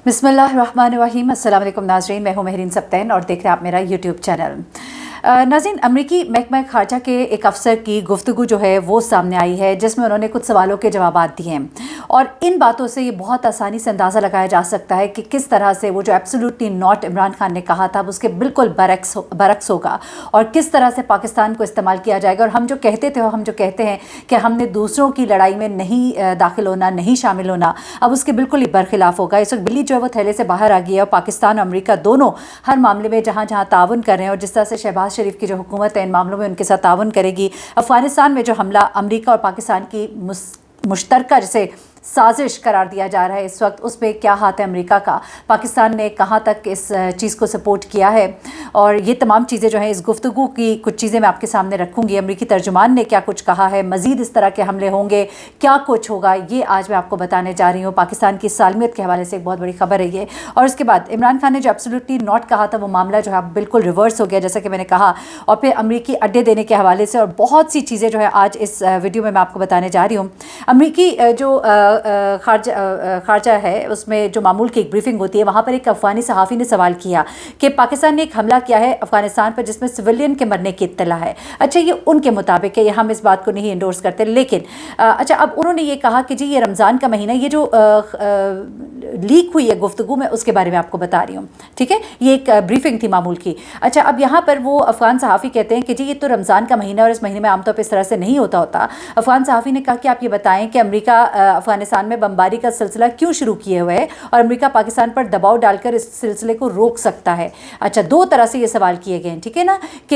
बिस्मिल्लाहिर्रहमानिर्रहीम। अस्सलाम वालेकुम नाज़रीन, मैं हूँ महरीन सब्तैन और देख रहे हैं आप मेरा यूट्यूब चैनल। नाज़रीन, अमरीकी महकमा ख़ारजा के एक अफसर की गुफ्तगू जो है वो सामने आई है, जिसमें उन्होंने कुछ सवालों के जवाबात दिए हैं और इन बातों से ये बहुत आसानी से अंदाज़ा लगाया जा सकता है कि किस तरह से वो जो एब्सोल्युटली नॉट इमरान खान ने कहा था उसके बिल्कुल बरक्स होगा और किस तरह से पाकिस्तान को इस्तेमाल किया जाएगा। और हम जो कहते थे और हम जो कहते हैं कि हमने दूसरों की लड़ाई में नहीं दाखिल होना, नहीं शामिल होना, अब उसके बिल्कुल ही बरखिलाफ़ होगा। इस वक्त बिल्ली जो है वो थैले से बाहर आ गई है और पाकिस्तान और अमरीका दोनों हर मामले में जहाँ जहाँ ताउन कर रहे हैं और जिस तरह से शहबाज शरीफ की जो हुकूमत है इन मामलों में उनके साथ ताउन करेगी। अफ़गानिस्तान में जो हमला अमरीका और पाकिस्तान की मुश्तरका जिसे साजिश करार दिया जा रहा है इस वक्त, उस पर क्या हाथ है अमेरिका का, पाकिस्तान ने कहाँ तक इस चीज़ को सपोर्ट किया है, और ये तमाम चीज़ें जो हैं इस गुफ्तगू की कुछ चीज़ें मैं आपके सामने रखूँगी। अमरीकी तर्जुमान ने क्या कुछ कहा है, मज़ीद इस तरह के हमले होंगे, क्या कुछ होगा, ये आज मैं आपको बताने जा रही हूँ। पाकिस्तान की सालमियत के हवाले से एक बहुत बड़ी खबर है ये। और उसके बाद इमरान खान ने जो एब्सोल्युटली नॉट कहा था वो मामला जो है बिल्कुल रिवर्स हो गया, जैसा कि मैंने कहा। और फिर अमरीकी अड्डे देने के हवाले से और बहुत सी चीज़ें जो है आज इस वीडियो में मैं आपको बताने जा रही हूँ। अमरीकी जो खारजा है उसमें जो मामूल की एक ब्रीफिंग होती है, वहाँ पर एक अफ़गानी सहाफ़ी ने सवाल किया कि पाकिस्तान ने एक हमला किया है अफ़गानिस्तान पर जिसमें सिविलियन के मरने की इत्तला है। अच्छा, ये उनके मुताबिक है, ये हम इस बात को नहीं इंडोर्स करते, लेकिन अच्छा अब उन्होंने ये कहा कि जी ये रमज़ान का महीना, ये जो लीक हुई है गुफ्तगू में उसके बारे में आपको बता रही हूँ, ठीक है। ये एक ब्रीफिंग थी मामूल की। अच्छा, अब यहाँ पर वो अफ़गान सहाफ़ी कहते हैं कि जी ये तो रमज़ान का महीना और इस महीने में आमतौर पर इस तरह से नहीं होता। अफ़गान सहाफ़ी ने कहा कि आप ये बताएं कि अमरीका अफ़गानिस्तान में बमबारी का सिलसिला क्यों शुरू किए हुए है और अमेरिका पाकिस्तान पर दबाव डालकर इस सिलसिले को रोक सकता है। अच्छा, दो तरह से ये सवाल किए गए हैं, ठीक है ना, कि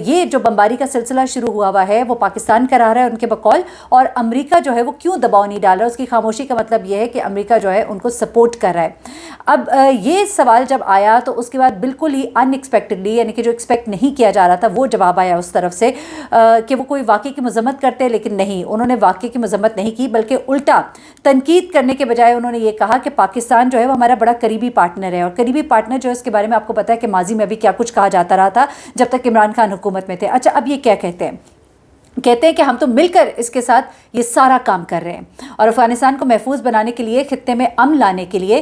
ये जो बमबारी का सिलसिला शुरू हुआ है वो पाकिस्तान करा रहा है उनके बकौल, और अमेरिका जो है वो क्यों दबाव नहीं डाल रहा, उसकी खामोशी का मतलब ये है कि अमेरिका जो है उनको सपोर्ट कर रहा है। अब ये सवाल जब आया तो उसके बाद बिल्कुल ही अनएक्सपेक्टेडली, यानी कि जो एक्सपेक्ट नहीं किया जा रहा था वो जवाब आया उस तरफ से कि वो कोई वाक़े की मजम्मत करते हैं, लेकिन नहीं, उन्होंने वाक़े की मजम्मत नहीं की, बल्कि उल्टा तनकीद करने के बजाय उन्होंने ये कहा कि पाकिस्तान जो है वो हमारा बड़ा करीबी पार्टनर है। और करीबी पार्टनर जो है इसके बारे में आपको पता है कि माजी में भी क्या कुछ कहा जाता रहा था जब तक इमरान खान हुकूमत में थे। अच्छा, अब ये क्या कहते हैं कि हम तो मिलकर इसके साथ ये सारा काम कर रहे हैं और अफ़गानिस्तान को महफूज बनाने के लिए, खित्ते में अमन लाने के लिए।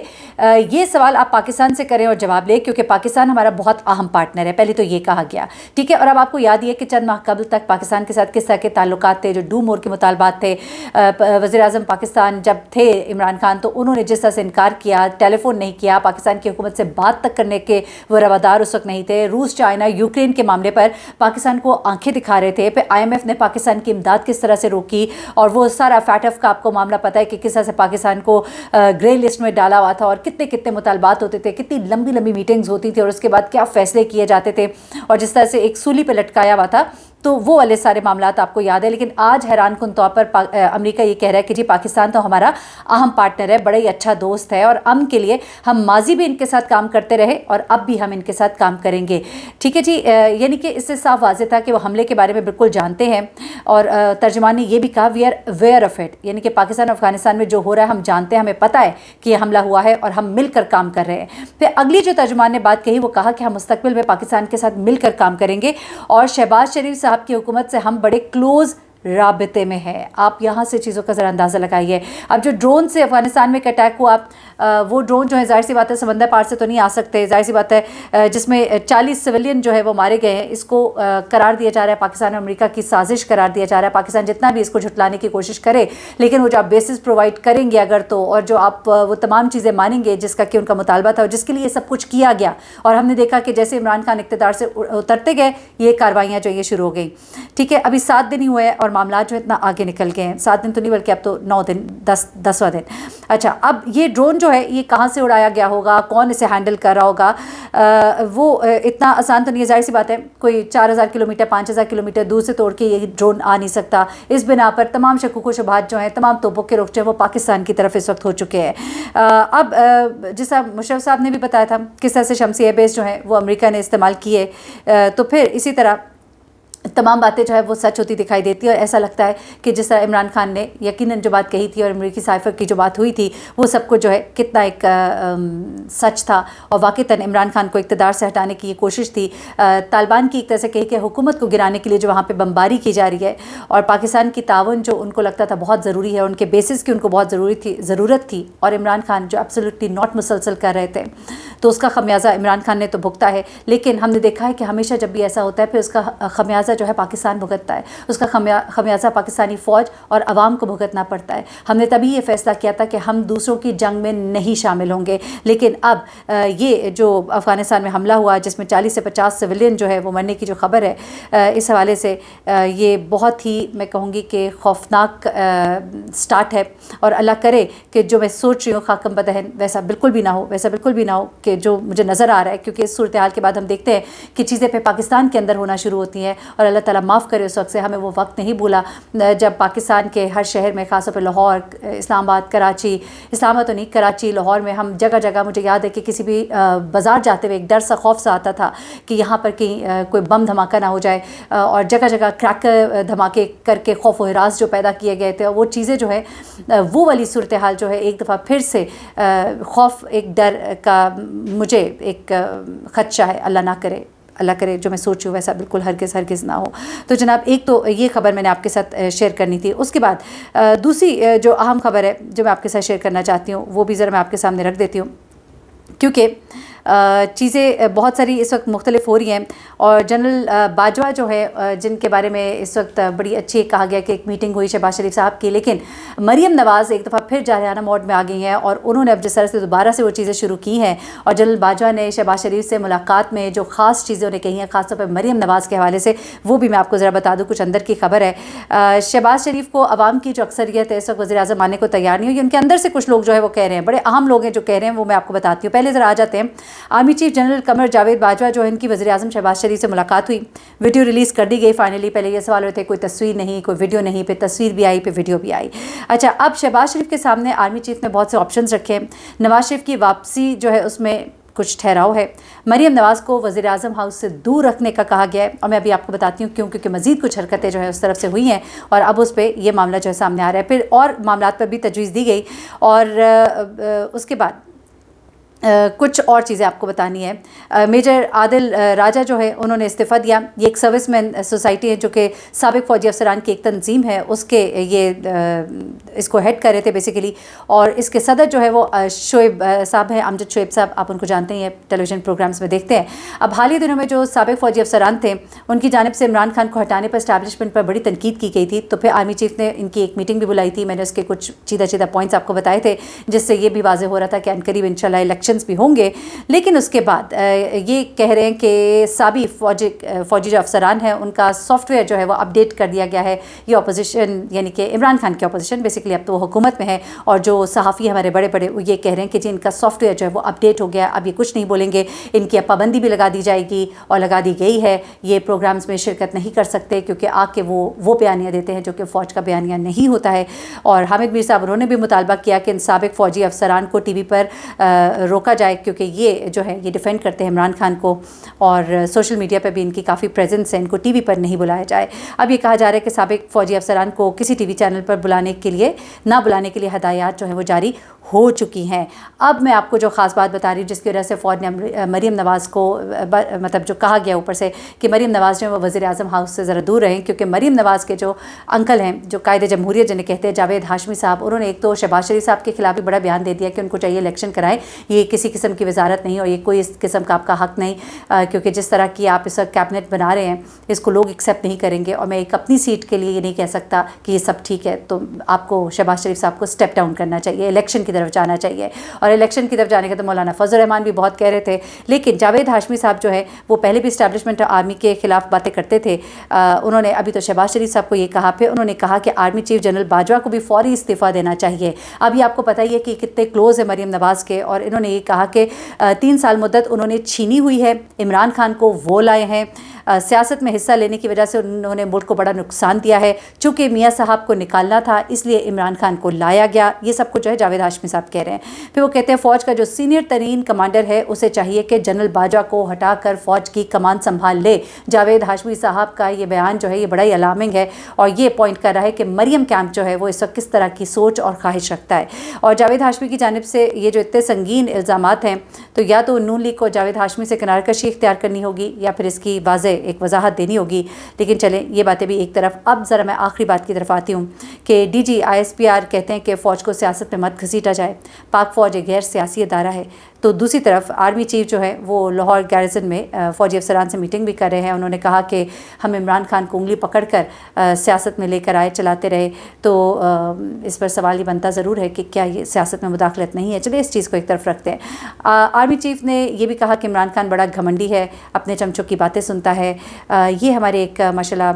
ये सवाल आप पाकिस्तान से करें और जवाब लें, क्योंकि पाकिस्तान हमारा बहुत अहम पार्टनर है, पहले तो ये कहा गया, ठीक है। और अब आपको याद ही है कि चंद माह कबल तक पाकिस्तान के साथ किस तरह के ताल्लुकात थे, जो डू मोर के मुतालबात थे। वज़ीर-ए-आज़म पाकिस्तान जब थे इमरान खान, तो उन्होंने जिस तरह से इनकार किया, टेलीफोन नहीं किया, पाकिस्तान की हुकूमत से बात तक करने के वो रवादार उस वक्त नहीं थे। रूस, चाइना, यूक्रेन के मामले पर पाकिस्तान को आंखें दिखा रहे थे। फिर IMF ने पाकिस्तान की इमदाद किस तरह से रोकी, और वो सारा फैटफ का आपको मामला पता है कि किस तरह से पाकिस्तान को ग्रे लिस्ट में डाला हुआ था और कितने कितने मुतालबात होते थे, कितनी लंबी लंबी मीटिंग्स होती थी और उसके बाद क्या फ़ैसले किए जाते थे, और जिस तरह से एक सूली पे लटकाया हुआ था, तो वो वाले सारे मामलात आपको याद है। लेकिन आज हैरान कुन तौर पर अमेरिका ये कह रहा है कि जी पाकिस्तान तो हमारा अहम पार्टनर है, बड़ा ही अच्छा दोस्त है, और अमन के लिए हम माजी भी इनके साथ काम करते रहे और अब भी हम इनके साथ काम करेंगे, ठीक है जी। यानी कि इससे साफ वाज़ेह था कि वो हमले के बारे में बिल्कुल जानते हैं। और तर्जुमान ने यह भी कहा we are aware of it, यानी कि पाकिस्तान और अफगानिस्तान में जो हो रहा है हम जानते हैं, हमें पता है कि यह हमला हुआ है और हम मिलकर काम कर रहे हैं। फिर अगली जो तर्जुमान ने बात कही वो कहा कि हम मुस्तकबिल में पाकिस्तान के साथ मिलकर काम करेंगे और शहबाज शरीफ साहब की हुकूमत से हम बड़े क्लोज राबते में है। आप यहाँ से चीज़ों का ज़रा अंदाज़ा लगाइए। अब जो ड्रोन से अफ़गानिस्तान में एक अटैक हुआ, वो ड्रोन जो है ज़ाहिर सी बात है समंदर पार से तो नहीं आ सकते, ज़ाहिर सी बात है, जिसमें 40 सिविलियन जो है वो मारे गए हैं। इसको करार दिया जा रहा है पाकिस्तान और अमेरिका की साजिश करार दिया जा रहा है। पाकिस्तान जितना भी इसको झुटलाने की कोशिश करे, लेकिन वो जो आप बेसिस प्रोवाइड करेंगे अगर तो, और जो आप वो तमाम चीज़ें मानेंगे जिसका कि उनका मुतालबा था और जिसके लिए सब कुछ किया गया, और हमने देखा कि जैसे इमरान खान इक़्तिदार से उतरते गए ये कार्रवाइयाँ जो ये शुरू हो गई, ठीक है। अभी 7 दिन ही हुए और मामला जो इतना आगे निकल गए हैं, 7 दिन तो नहीं बल्कि अब तो 9 दिन, 10वां दिन। अच्छा, अब ये ड्रोन जो है ये कहाँ से उड़ाया गया होगा, कौन इसे हैंडल कर रहा होगा, वो इतना आसान तो नहीं है। ज़ाहिर सी बात है कोई 4000 किलोमीटर 5000 किलोमीटर दूर से तोड़ के ये ड्रोन आ नहीं सकता। इस बिना पर तमाम शकूक व शुबहात जो हैं, तमाम तोपों के रुख जो है वो पाकिस्तान की तरफ इस वक्त हो चुके हैं। अब जैसा मुशर्रफ साहब ने भी बताया था किस तरह से शम्सी एयरबेस जो है वो अमेरिका ने इस्तेमाल किए, तो फिर इसी तरह तमाम बातें जो है वो सच होती दिखाई देती है, और ऐसा लगता है कि जिस तरह इमरान खान ने यकीनन जो बात कही थी और अमरीकी साइफर की जो बात हुई थी वो सब कुछ जो है कितना एक सच था, और वाक़ईतन इमरान खान को इक़्तिदार से हटाने की ये कोशिश थी। तालिबान की एक तरह से कही कि हुकूमत को गिराने के लिए जो वहाँ पे बमबारी की जा रही है, और पाकिस्तान की ताउन जो उनको लगता था बहुत ज़रूरी है, उनके बेसिस की उनको बहुत ज़रूरत थी, और इमरान खान जो एब्सोल्युटली नॉट मुसलसल कर रहे थे, तो उसका खमियाजा इमरान खान ने तो भुगता है। लेकिन हमने देखा है कि हमेशा जब भी ऐसा होता है फिर उसका खमियाजा जो है पाकिस्तान भुगतता है, उसका खमियाजा पाकिस्तानी फ़ौज और अवाम को भुगतना पड़ता है। हमने तभी ये फ़ैसला किया था कि हम दूसरों की जंग में नहीं शामिल होंगे, लेकिन अब ये जो अफ़गानिस्तान में हमला हुआ जिसमें 40 से 50 सिविलियन जो है वो मरने की जो ख़बर है, इस हवाले से ये बहुत ही मैं कहूँगी कि खौफनाक स्टार्ट है, और अल्लाह करे कि जो मैं सोच रही हूँ खाकम बदहन वैसा बिल्कुल भी ना हो, वैसा बिल्कुल भी ना हो कि जो मुझे नज़र आ रहा है, क्योंकि इस सूरत हाल के बाद हम देखते हैं कि चीज़ें फिर पाकिस्तान के अंदर होना शुरू होती हैं, और अल्लाह ताला माफ़ करे उस वक्त से हमें वो वक्त नहीं भूला जब पाकिस्तान के हर शहर में, ख़ास तौर पर लाहौर, इस्लामाबाद, कराची, इस्लामाबाद तो नहीं कराची, लाहौर में हम जगह जगह, मुझे याद है कि किसी भी बाज़ार जाते हुए एक डर सा खौफ सा आता था कि यहाँ पर कहीं कोई बम धमाका ना हो जाए, और जगह जगह क्रैकर धमाके करके खौफ व हिरास जो पैदा किए गए थे, और वो चीज़ें जो है वो वाली सूरत हाल जो है एक दफ़ा फिर से खौफ, एक डर का मुझे एक ख़दशा है। अल्लाह करे जो मैं सोच रही हूँ वैसा बिल्कुल हरगिज़ ना हो। तो जनाब, एक तो ये ख़बर मैंने आपके साथ शेयर करनी थी। उसके बाद दूसरी जो अहम ख़बर है जो मैं आपके साथ शेयर करना चाहती हूँ वो भी ज़रा मैं आपके सामने रख देती हूँ, क्योंकि चीज़ें बहुत सारी इस वक्त मुख्तलिफ हो रही हैं, और जनरल बाजवा जो है जिनके बारे में इस वक्त बड़ी अच्छी कहा गया कि एक मीटिंग हुई शहबाज शरीफ साहब की, लेकिन मरीम नवाज़ एक दफ़ा फिर जारहाना मोड में आ गई हैं, और उन्होंने अब जिस तरह से दोबारा से वो चीज़ें शुरू की हैं, और जनरल बाजवा ने शहबाज शरीफ से मुलाकात में जो ख़ास चीज़ें उन्हें कही हैं, ख़ासतौर पर मरीम नवाज़ के हवाले से, वो भी मैं आपको ज़रा बता दूँ। कुछ अंदर की खबर है, शहबाज शरीफ को अवाम की जो अक्सरियत है इस वक्त वज़ीर-ए-आज़म आने को तैयार नहीं हुई। उनके अंदर से कुछ लोग जो है वो कह रहे हैं, बड़े अहम लोग हैं जो कह रहे हैं, वो मैं आपको बताती हूँ। पहले ज़रा आ जाते हैं, army chief general Qamar Javed Bajwa जो है, इनकी वज़ीर-ए-आज़म शहबाज शरीफ से मुलाकात हुई, वीडियो रिलीज़ कर दी गई फाइनली। पहले ये सवाल होते कोई तस्वीर नहीं, कोई वीडियो नहीं, फिर तस्वीर भी आई, फिर वीडियो भी आई। अच्छा, अब शहबाज शरीफ के सामने आर्मी चीफ ने बहुत से ऑप्शंस रखे। नवाज शरीफ की वापसी जो है उसमें कुछ ठहराव है, मरीम नवाज़ को वज़ीर-ए-आज़म हाउस से दूर रखने का कहा गया है, और मैं अभी आपको बताती हूँ क्यों, क्योंकि मज़ीद कुछ हरकतें जो है उस तरफ से हुई हैं, और अब उस पर यह मामला जो है सामने आ रहा है। फिर और मामलात पर भी तजवीज़ दी गई, और उसके बाद कुछ और चीज़ें आपको बतानी है। मेजर आदिल राजा जो है उन्होंने इस्तीफ़ा दिया। ये एक सर्विसमैन सोसाइटी है जो कि साबिक़ फ़ौजी अफसरान की एक तंजीम है, उसके ये इसको हेड कर रहे थे बेसिकली, और इसके सदर जो है वो शोएब साहब हैं, अमजद शोएब साहब, आप उनको जानते हैं, टेलीविज़न प्रोग्राम्स में देखते हैं। अब हाल ही दिनों में जो साबिक़ फ़ौजी अफसरान थे उनकी जानिब से इमरान खान को हटाने पर इस्टेब्लिशमेंट पर बड़ी तनकीद की गई थी, तो फिर आर्मी चीफ ने इनकी एक मीटिंग भी बुलाई थी। मैंने उसके कुछ सीधा पॉइंट्स आपको बताए थे, जिससे ये भी वाज़ेह हो रहा था कि अनकरीब इंशाल्लाह इलेक्शंस भी होंगे। लेकिन उसके बाद ये कह रहे हैं कि साबिक़ फ़ौजी जो अफसरान हैं उनका सॉफ्टवेयर जो है वो अपडेट कर दिया गया है। ये अपोजिशन यानी कि इमरान खान की अपोजिशन बेसिकली अब तो वो हुकूमत में है, और जो सहाफ़ी हमारे बड़े बड़े ये कह रहे हैं कि जी इनका सॉफ्टवेयर जो है वो अपडेट हो गया, अब ये कुछ नहीं बोलेंगे, इनकी अब पाबंदी भी लगा दी जाएगी, और लगा दी गई है। ये प्रोग्राम्स में शिरकत नहीं कर सकते क्योंकि आके वो बयानियाँ देते हैं जो कि फ़ौज का बयानिया नहीं होता है। और हामिद मीर साहब उन्होंने भी मुतालबा किया कि इन साबिक़ फ़ौजी अफसरान को TV पर रोका जाए, क्योंकि ये जो है ये डिफेंड करते हैं इमरान खान को, और सोशल मीडिया पर भी इनकी काफ़ी प्रेजेंस है, इनको TV पर नहीं बुलाया जाए। अब ये कहा जा रहा है कि साबिक़ फ़ौजी अफसरान को किसी TV चैनल पर बुलाने के लिए हदायत जो है वो जारी हो चुकी हैं। अब मैं आपको जो ख़ास बात बता रही हूँ जिसकी वजह से फ़ौज ने मरीम नवाज़ को मतलब जो कहा गया ऊपर से कि मरीम नवाज़ जो है वो वज़ीर-ए-आज़म हाउस से ज़रा दूर रहें, क्योंकि मरीम नवाज़ के जो अंकल हैं जो कायदे जमहूरियत जिन्हें कहते हैं, जावेद हाशमी साहब, उन्होंने एक तो शहबाज शरीफ साहब के खिलाफ भी बड़ा बयान दे दिया कि उनको चाहिए इलेक्शन कराएं, ये किसी किस्म की वजारत नहीं और ये कोई इस किस्म का आपका हक़ नहीं, क्योंकि जिस तरह की आप इस कैबिनेट बना रहे हैं इसको लोग एक्सेप्ट नहीं करेंगे, और मैं एक अपनी सीट के लिए ये नहीं कह सकता कि ये सब ठीक है, तो आपको शहबाज शरीफ साहब को स्टेप डाउन करना चाहिए, इलेक्शन की तरफ जाना चाहिए। और इलेक्शन की तरफ जाने का तो मौलाना फजल रहमान भी बहुत कह रहे थे, लेकिन जावेद हाशमी साहब जो है वो पहले भी इस्टेब्लिशमेंट आर्मी के खिलाफ बातें करते थे। उन्होंने अभी तो शहबाज शरीफ साहब को ये कहा, फिर उन्होंने कहा कि आर्मी चीफ जनरल बाजवा को भी फौरी इस्तीफ़ा देना चाहिए। अभी आपको पता ही है कि कितने क्लोज़ है मरीम नवाज़ के, और इन्होंने ये कहा कि 3 साल मुद्दत उन्होंने छीनी हुई है, इमरान खान को वो लाए हैं, सियासत में हिस्सा लेने की वजह से उन्होंने मुल्क को बड़ा नुकसान दिया है। चूँकि मियाँ साहब को निकालना था इसलिए इमरान खान को लाया गया। ये सब कुछ जो है जावेद हाशमी साहब कह रहे हैं। फिर वो कहते हैं फ़ौज का जो सीनियर तरीन कमांडर है उसे चाहिए कि जनरल बाजवा को हटाकर फ़ौज की कमान संभाल ले। जावेद हाशमी साहब का ये बयान जो है ये बड़ा ही अलार्मिंग है और ये पॉइंट कर रहा है कि मरियम कैंप जो है वो इस वक्त किस तरह की सोच और ख्वाहिश रखता है। और जावेद हाशमी की जानिब से ये जो इतने संगीन इल्ज़ामात हैं तो या तो नून लीग को जावेद हाशमी से किनारकशी इख्तियार करनी होगी या फिर इसकी वाज़ेह एक वजाहत देनी होगी। लेकिन चलें ये बातें भी एक तरफ। अब ज़रा मैं आखिरी बात की तरफ आती हूँ कि DG ISPR कहते हैं कि फ़ौज को सियासत में मत घसीटा जाए, पाक फ़ौज एक गैर सियासी अदारा है। तो दूसरी तरफ आर्मी चीफ जो है वो लाहौर गैरिसन में फ़ौजी अफसरान से मीटिंग भी कर रहे हैं। उन्होंने कहा कि हम इमरान खान को उंगली पकड़ कर सियासत में लेकर आए, चलाते रहे। तो इस पर सवाल ये बनता ज़रूर है कि क्या ये सियासत में मुदाखलत नहीं है। चलिए इस चीज़ को एक तरफ रखते हैं। आर्मी चीफ ने ये भी कहा कि इमरान खान बड़ा घमंडी है, अपने चमचों की बातें सुनता है। ये हमारे एक माशाल्लाह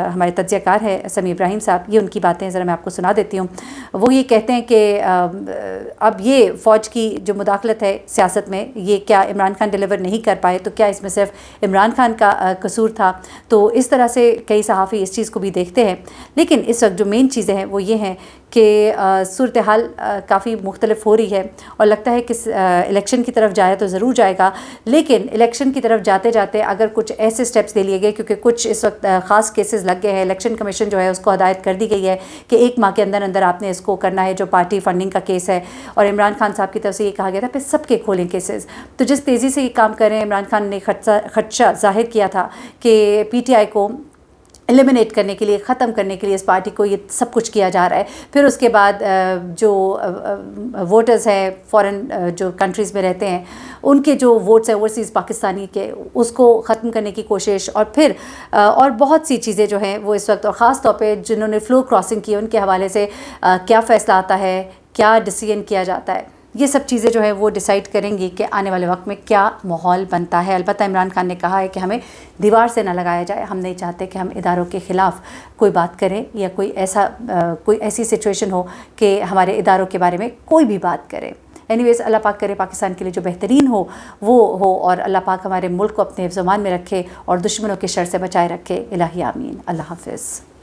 हमारे तज्ज़ियाकार है समी इब्राहिम साहब, ये उनकी बातें ज़रा मैं आपको सुना देती हूँ। वो ये कहते हैं कि अब ये फ़ौज की जो मुदाखलत है सियासत में, ये क्या इमरान खान डिलीवर नहीं कर पाए तो क्या इसमें सिर्फ इमरान खान का कसूर था। तो इस तरह से कई सहाफ़ी इस चीज़ को भी देखते हैं। लेकिन इस वक्त जो मेन चीज़ें हैं वो ये हैं कि सूरत हाल काफ़ी मुख्तलिफ हो रही है और लगता है कि इलेक्शन की तरफ जाए तो ज़रूर जाएगा। लेकिन इलेक्शन की तरफ जाते जाते अगर कुछ ऐसे स्टेप्स ले लिए गए, क्योंकि कुछ इस वक्त ख़ास केसेस लग गए हैं, इलेक्शन कमीशन जो है उसको हदायत कर दी गई है कि 1 माह के अंदर अंदर आपने इसको करना है, जो पार्टी फंडिंग का केस है। और इमरान खान साहब की तरफ से ये कहा गया था फिर सबके खोलें केसेस। तो जिस तेज़ी से ये काम कर रहे हैं, इमरान खान ने खदशा ज़ाहिर किया था कि PTI को एलिमिनेट करने के लिए, ख़त्म करने के लिए इस पार्टी को ये सब कुछ किया जा रहा है। फिर उसके बाद जो वोटर्स हैं फ़ॉरेन जो कंट्रीज़ में रहते हैं उनके जो वोट्स हैं ओवरसीज़ पाकिस्तानी के, उसको ख़त्म करने की कोशिश। और फिर और बहुत सी चीज़ें जो हैं वो इस वक्त, और ख़ास तौर पे जिन्होंने फ्लो क्रॉसिंग की उनके हवाले से क्या फ़ैसला आता है, क्या डिसीजन किया जाता है, ये सब चीज़ें जो है वो डिसाइड करेंगी कि आने वाले वक्त में क्या माहौल बनता है। अलबत्ता इमरान खान ने कहा है कि हमें दीवार से ना लगाया जाए, हम नहीं चाहते कि हम इदारों के ख़िलाफ़ कोई बात करें या कोई ऐसी सिचुएशन हो कि हमारे इदारों के बारे में कोई भी बात करे। एनीवेज़ अल्लाह पाक करे पाकिस्तान के लिए जो बेहतरीन हो वो हो, और अल्लाह पाक हमारे मुल्क को अपने हिफ्ज़-ओ-मान में रखे और दुश्मनों के शर से बचाए रखे। इलाही आमीन। अल्लाह हाफ़िज़।